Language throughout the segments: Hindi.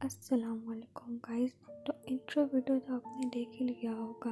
अस्सलामुअलैकुम गाइस। तो इंट्रो वीडियो तो आपने देख ही लिया होगा।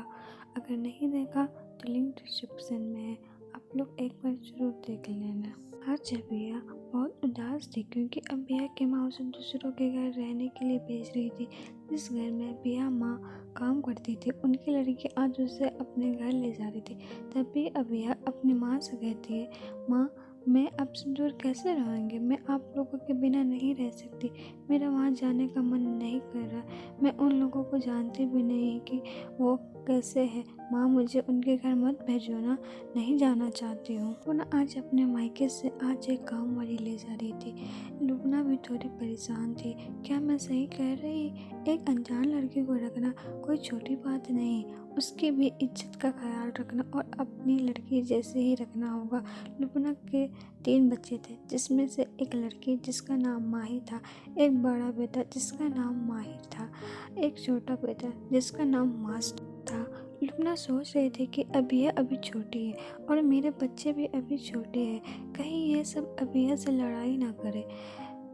अगर नहीं देखा तो लिंक डिस्क्रिप्शन में है, आप लोग एक बार जरूर देख लेना। आज अबिया बहुत उदास थी क्योंकि अबिया की माँ उसे दूसरों के घर रहने के लिए भेज रही थी। जिस घर में अबिया माँ काम करती थी उनकी लड़की आज उसे अपने घर ले जा रही थी। तभी अबिया अपनी माँ से कहती है, माँ मैं आपसे दूर कैसे रहेंगे, मैं आप लोगों के बिना नहीं रह सकती। मेरा वहाँ जाने का मन नहीं कर रहा। मैं उन लोगों को जानती भी नहीं कि वो कैसे है। माँ मुझे उनके घर मत भेजो ना, नहीं जाना चाहती हूँ। लुबना आज अपने मायके से आज एक गाँव वाली ले जा रही थी। लुबना भी थोड़ी परेशान थी। क्या मैं सही कह रही? एक अनजान लड़की को रखना कोई छोटी बात नहीं, उसकी भी इज्जत का ख्याल रखना और अपनी लड़की जैसे ही रखना होगा। लुबना के 3 बच्चे थे, जिसमें से एक लड़की जिसका नाम माही था, एक बड़ा बेटा जिसका नाम माहिर था, एक छोटा बेटा जिसका नाम मास्ट था। लुबना सोच रही थी कि अबिया अभी छोटी है और मेरे बच्चे भी अभी छोटे हैं, कहीं ये सब अबिया से लड़ाई ना करे।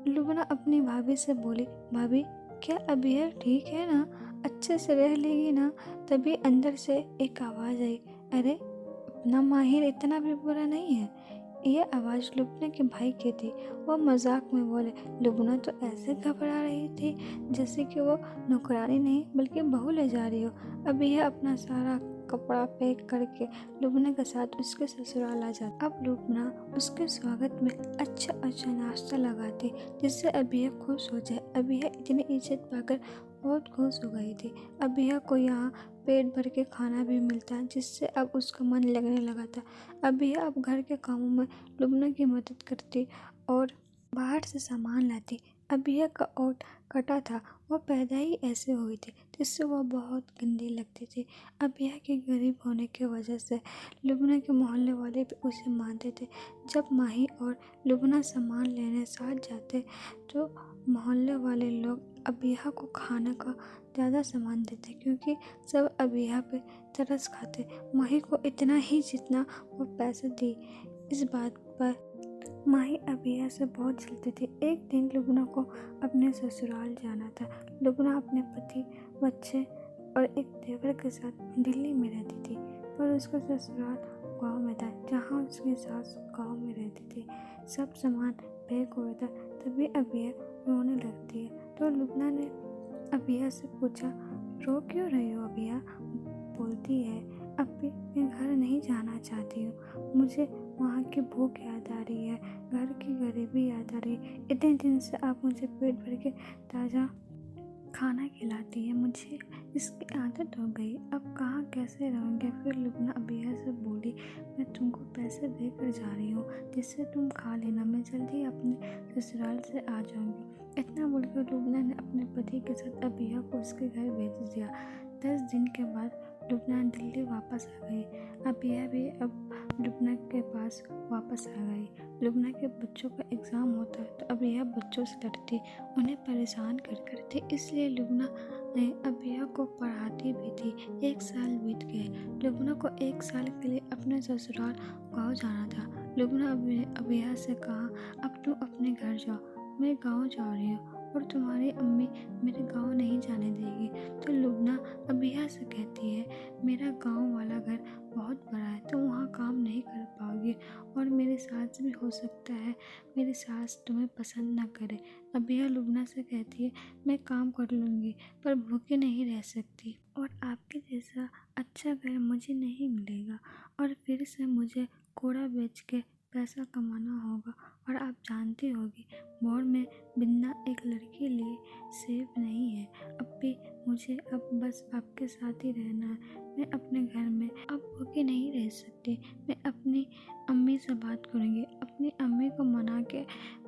लुबना अपनी भाभी से बोली, भाभी क्या अबिया ठीक है ना, अच्छे से रह लेगी ना? तभी अंदर से एक आवाज़ आई, अरे अपना माहिर इतना भी बुरा नहीं है। यह आवाज़ लुबना के भाई की थी। वो मजाक में बोले, लुबना तो ऐसे घबरा रही थी जैसे कि वो नौकरानी नहीं बल्कि बहू ले जा रही हो। अब यह अपना सारा कपड़ा पैक करके लुबना के साथ उसके ससुराल आ जाती। अब लुबना उसके स्वागत में अच्छा अच्छा नाश्ता लगाती जिससे अबिया खुश हो जाए। अबिया इतनी इज्जत पाकर बहुत खुश हो गई थी। अबिया को यहाँ पेट भर के खाना भी मिलता जिससे अब उसका मन लगने लगा था। अबिया अब घर के कामों में लुबना की मदद करती और बाहर से सामान लाती। अबिया का ओठ कटा था, वो पैदा ही ऐसे हुई थी जिससे वह बहुत गंदी लगती थी। अबिया के गरीब होने की वजह से लुबना के मोहल्ले वाले भी उसे मानते थे। जब माही और लुबना सामान लेने साथ जाते तो मोहल्ले वाले लोग अबिया को खाने का ज़्यादा सामान देते क्योंकि सब अबिया पे तरस खाते। माही को इतना ही जितना वो पैसे दी। इस बात पर माही अबिया से बहुत जलती थी। एक दिन लुबना को अपने ससुराल जाना था। लुबना अपने पति, बच्चे और एक देवर के साथ दिल्ली में रहती थी, पर उसका ससुराल गांव में था जहां उसकी सास गांव में रहती थी। सब सामान पैक हो रहा था। तभी अबिया रोने लगती है तो लुबना ने अबिया से पूछा, रो क्यों रही हो अबिया? बोलती है, अभी मैं घर नहीं जाना चाहती हूँ, मुझे वहाँ की भूख याद आ रही है, घर की गरीबी याद आ रही है। इतने दिन से आप मुझे पेट भर के ताज़ा खाना खिलाती है, मुझे इसकी आदत हो गई, अब कहाँ कैसे रहूँगी? फिर लुबना अबिया से बोली, मैं तुमको पैसे देकर जा रही हूँ जिससे तुम खा लेना, मैं जल्दी अपने ससुराल से आ जाऊँगी। इतना बोलकर लुबना ने अपने पति के साथ अबिया को उसके घर भेज दिया। 10 दिन के बाद लुबना दिल्ली वापस आ गई। अबिया भी अब लुबना के पास वापस आ गई। लुबना के बच्चों का एग्ज़ाम होता है तो अबिया बच्चों से लड़ती, उन्हें परेशान करती, इसलिए लुबना ने अबिया को पढ़ाती भी थी। 1 साल बीत गए। लुबना को 1 साल के लिए अपने ससुराल गाँव जाना था। लुबना अबिया से कहा, अब तुम अपने घर जाओ, मैं गाँव जा रही हूँ और तुम्हारी अम्मी मेरे गांव नहीं जाने देगी। तो लुबना अबिया से कहती है, मेरा गांव वाला घर बहुत बड़ा है, तुम वहाँ काम नहीं कर पाओगी और मेरे सास भी हो सकता है मेरी सास तुम्हें पसंद ना करे। अबिया लुबना से कहती है, मैं काम कर लूँगी पर भूखे नहीं रह सकती और आपके जैसा अच्छा घर मुझे नहीं मिलेगा और फिर से मुझे कूड़ा बेच के पैसा कमाना होगा और आप जानती होगी मोड़ में बिन्ना एक लड़की लिए सेफ नहीं है। अब भी मुझे अब बस आपके साथ ही रहना है। मैं अपने घर में अब भूखी नहीं रह सकती। मैं अपनी अम्मी से बात करूँगी। अपनी अम्मी को मना के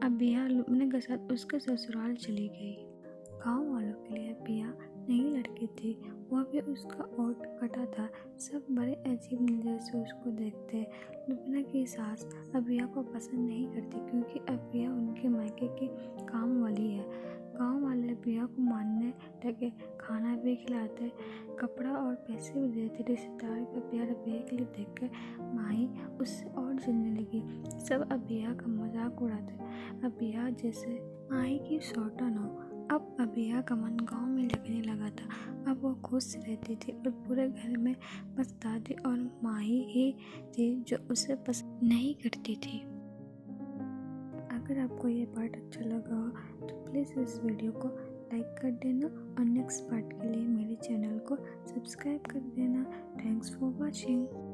अबिया लुबना के साथ उसके ससुराल चली गई। गाँव वालों के लिए अबिया नई लड़की थी, वह भी उसका ओठ कटा था। सब बड़े अजीब नज़र से उसको देखते। लुबना की सास अबिया को पसंद नहीं करती क्योंकि अबिया उनके मायके की काम वाली है। गांव वाले अबिया को मानने लगे, खाना भी खिलाते, कपड़ा और पैसे भी देते। रिश्तेदार का प्यार अबिया के लिए देखकर माही उससे और जलने लगी। सब अबिया का मजाक उड़ाते। अबिया जैसे माही की सौतन हो। अब अबिया का मन गांव में लगने लगा था। अब वो खुश रहती थी और पूरे घर में बस दादी और माँ ही थी जो उसे पसंद नहीं करती थी। अगर आपको ये पार्ट अच्छा लगा हो तो प्लीज़ इस वीडियो को लाइक कर देना और नेक्स्ट पार्ट के लिए मेरे चैनल को सब्सक्राइब कर देना। Thanks for watching.